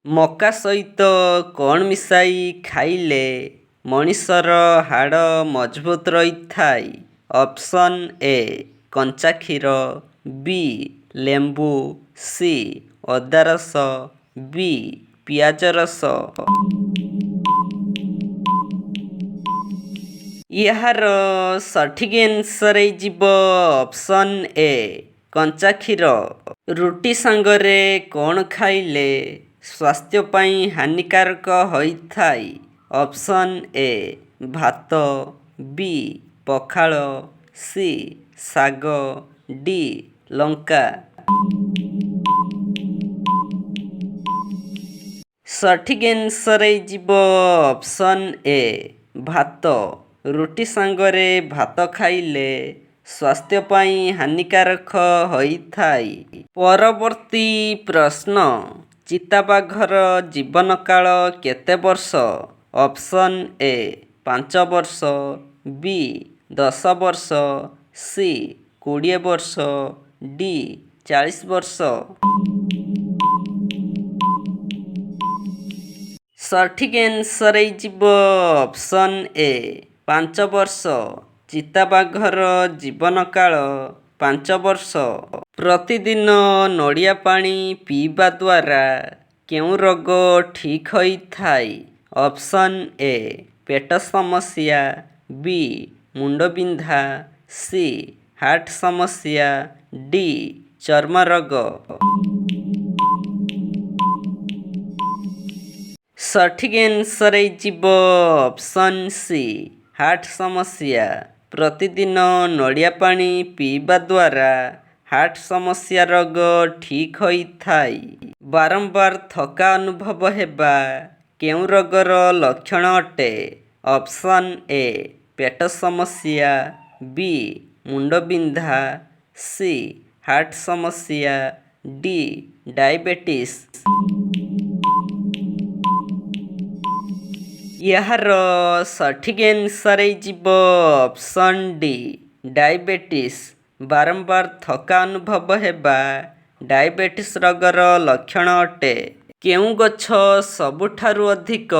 ମକା ସହିତ କ'ଣ ମିଶାଇ ଖାଇଲେ ମଣିଷର ହାଡ଼ ମଜବୁତ ରହିଥାଏ? ଅପସନ୍ ଏ କଞ୍ଚା କ୍ଷୀର, ବି ଲେମ୍ବୁ, ସି ଅଦା ରସ, ବି ପିଆଜ ରସ। ଏହାର ସଠିକ୍ ଆନ୍ସର୍ ହେଇଯିବ ଅପସନ୍ ଏ କଞ୍ଚା କ୍ଷୀର। ରୁଟି ସାଙ୍ଗରେ କ'ଣ ଖାଇଲେ ସ୍ୱାସ୍ଥ୍ୟ ପାଇଁ ହାନିକାରକ ହୋଇଥାଏ? ଅପସନ୍ ଏ ଭାତ, ବି ପଖାଳ, ସି ଶାଗ, ଡି ଲଙ୍କା। ସଠିକ୍ ଆନ୍ସର୍ ହେଇଯିବ ଅପସନ୍ ଏ ଭାତ। ରୁଟି ସାଙ୍ଗରେ ଭାତ ଖାଇଲେ ସ୍ୱାସ୍ଥ୍ୟ ପାଇଁ ହାନିକାରକ ହୋଇଥାଏ। ପରବର୍ତ୍ତୀ ପ୍ରଶ୍ନ, ଚିତାବାଘର ଜୀବନକାଳ କେତେ ବର୍ଷ? ଅପସନ୍ ଏ 5 ବର୍ଷ, ବି 10 ବର୍ଷ, ସି 20 ବର୍ଷ, ଡି 40 ବର୍ଷ। ସଠିକ୍ ଆନ୍ସର୍ ହେଇଯିବ ଅପସନ୍ ଏ 5 ବର୍ଷ। ଚିତାବାଘର ଜୀବନକାଳ 5 ବର୍ଷ। ପ୍ରତିଦିନ ନଡ଼ିଆ ପାଣି ପିଇବା ଦ୍ୱାରା କେଉଁ ରୋଗ ଠିକ୍ ହୋଇଥାଏ? ଅପସନ୍ ଏ ପେଟ ସମସ୍ୟା, ବି ମୁଣ୍ଡବିନ୍ଧା, ସି ହାର୍ଟ ସମସ୍ୟା, ଡି ଚର୍ମ ରୋଗ। ସଠିକ୍ ଆନ୍ସର୍ ହେଇଯିବ ଅପସନ୍ ସି ହାର୍ଟ ସମସ୍ୟା। ପ୍ରତିଦିନ ନଡ଼ିଆ ପାଣି ପିଇବା ଦ୍ୱାରା ହାର୍ଟ ସମସ୍ୟା ରୋଗ ଠିକ୍ ହୋଇଥାଏ। ବାରମ୍ବାର ଥକା ଅନୁଭବ ହେବା କେଉଁ ରୋଗର ଲକ୍ଷଣ ଅଟେ? ଅପସନ୍ ଏ ପେଟ ସମସ୍ୟା, ବି ମୁଣ୍ଡବିନ୍ଧା, ସି ହାର୍ଟ ସମସ୍ୟା, ଡି ଡାଇବେଟିସ୍। ଏହାର ସଠିକ୍ ଆନ୍ସର୍ ହେଇଯିବ ଅପସନ୍ ଡି ଡାଇବେଟିସ୍। ବାରମ୍ବାର ଥକା ଅନୁଭବ ହେବା ଡାଇବେଟିସ୍ ରୋଗର ଲକ୍ଷଣ ଅଟେ। କେଉଁ ଗଛ ସବୁଠାରୁ ଅଧିକ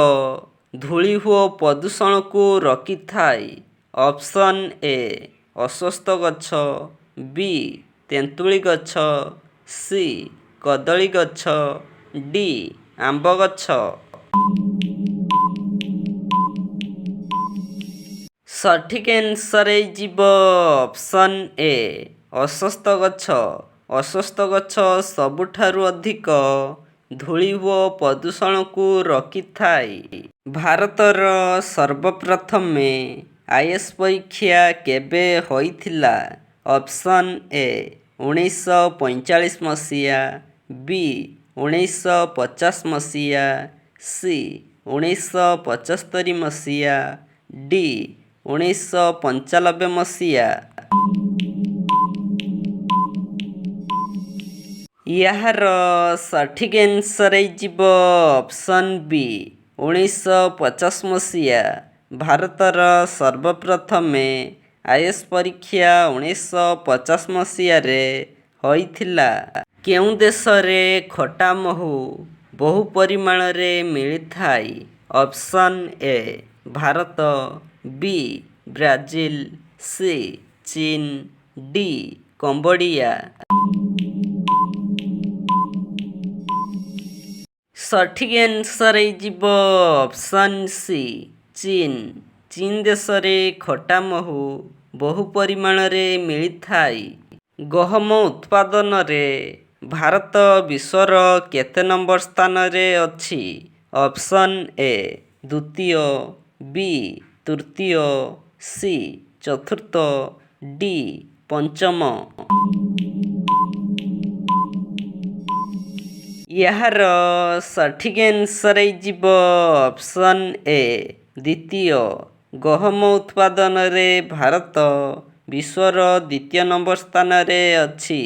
ଧୂଳି ଓ ପ୍ରଦୂଷଣକୁ ରୋକିଥାଏ? ଅପସନ୍ ଏ ଅଶ୍ୱତ୍ଥ ଗଛ, ବି ତେନ୍ତୁଳି ଗଛ, ସି କଦଳୀ ଗଛ, ଡି ଆମ୍ବ ଗଛ। ସଠିକ୍ ଆନ୍ସର୍ ହେଇଯିବ ଅପସନ୍ ଏ ଅଶ୍ୱତ୍ଥ ଗଛ। ଅଶ୍ୱତ୍ଥ ଗଛ ସବୁଠାରୁ ଅଧିକ ଧୂଳି ଓ ପ୍ରଦୂଷଣକୁ ରୋକିଥାଏ। ଭାରତର ସର୍ବପ୍ରଥମେ ଆଇଏଏସ୍ ପରୀକ୍ଷା କେବେ ହୋଇଥିଲା? ଅପସନ୍ ଏ 1945 ମସିହା, ବି 1950 ମସିହା, ସି 1975 ମସିହା, ଡି 1995 ମସିହା। ଏହାର ସଠିକ୍ ଆନ୍ସର୍ ହେଇଯିବ ଅପସନ୍ ବି 1950 ମସିହା। ଭାରତର ସର୍ବପ୍ରଥମେ ଆଇଏଏସ୍ ପରୀକ୍ଷା 1950 ମସିହାରେ ହୋଇଥିଲା। କେଉଁ ଦେଶରେ ଖଟା ମହୁ ବହୁ ପରିମାଣରେ ମିଳିଥାଏ? Option A Bharat, B Brazil, C ଚୀନ, ଡି କମ୍ବୋଡ଼ିଆ। ସଠିକ୍ ଆନ୍ସର୍ ହେଇଯିବ ଅପସନ୍ ସି ଚୀନ। ଚୀନ ଦେଶରେ ଖଟା ମହୁ ବହୁ ପରିମାଣରେ ମିଳିଥାଏ। ଗହମ ଉତ୍ପାଦନରେ ଭାରତ ବିଶ୍ୱର କେତେ ନମ୍ବର ସ୍ଥାନରେ ଅଛି? ଅପସନ୍ ଏ ଦ୍ୱିତୀୟ, ବି ତୃତୀୟ, ସି ଚତୁର୍ଥ, ଡି ପଞ୍ଚମ। ଏହାର ସଠିକ୍ ଆନ୍ସର୍ ହେଇଯିବ ଅପସନ୍ ଏ ଦ୍ୱିତୀୟ। ଗହମ ଉତ୍ପାଦନରେ ଭାରତ ବିଶ୍ୱର ଦ୍ୱିତୀୟ ନମ୍ବର ସ୍ଥାନରେ ଅଛି।